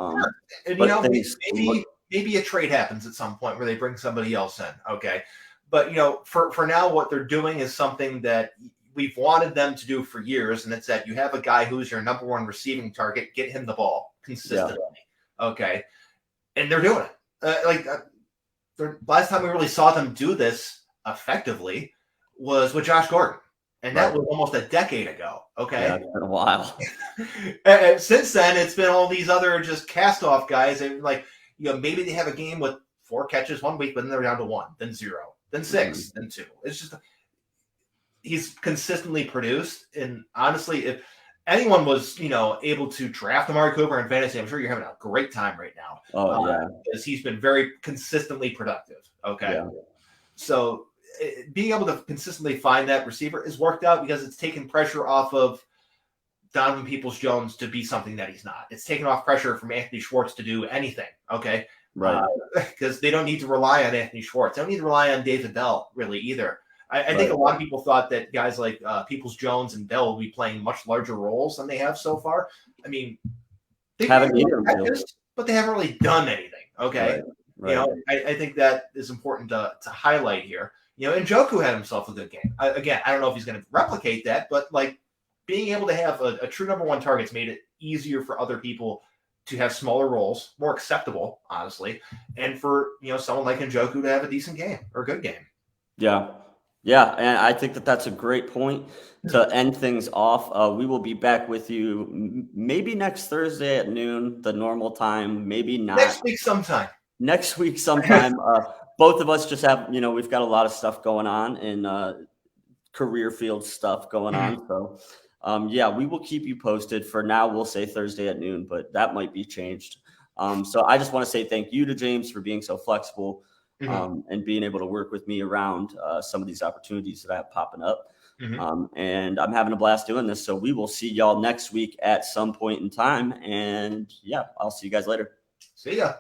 maybe a trade happens at some point where they bring somebody else in. Okay. But for now, what they're doing is something that we've wanted them to do for years, and it's that you have a guy who's your number one receiving target, get him the ball consistently. Okay. And they're doing it. The last time we really saw them do this effectively was with Josh Gordon. And that was almost a decade ago. Okay. Yeah, it's been a while. And since then, it's been all these other just cast-off guys. And maybe they have a game with 4 catches one week, but then they're down to 1, then 0, then 6, then 2. It's just he's consistently produced. And honestly, if anyone was, able to draft Amari Cooper in fantasy, I'm sure you're having a great time right now. Because he's been very consistently productive. Okay. Yeah. So being able to consistently find that receiver has worked out because it's taken pressure off of Donovan Peoples-Jones to be something that he's not. It's taken off pressure from Anthony Schwartz to do anything. Okay. Right. Because they don't need to rely on Anthony Schwartz. They don't need to rely on David Bell really either. I think a lot of people thought that guys like Peoples-Jones and Bell will be playing much larger roles than they have so far. I mean, they haven't but they haven't really done anything. Okay. Right. I think that is important to highlight here. And Njoku had himself a good game. Again, I don't know if he's going to replicate that, but being able to have a true number one target's made it easier for other people to have smaller roles, more acceptable, honestly, and for someone like Njoku to have a decent game or a good game. Yeah, and I think that's a great point to end things off. We will be back with you maybe next Thursday at noon, the normal time, maybe not. Next week sometime. Both of us just have, we've got a lot of stuff going on and career field stuff going on. So, we will keep you posted. For now, we'll say Thursday at noon, but that might be changed. So I just want to say thank you to James for being so flexible. And being able to work with me around some of these opportunities that I have popping up. And I'm having a blast doing this. So we will see y'all next week at some point in time. And I'll see you guys later. See ya.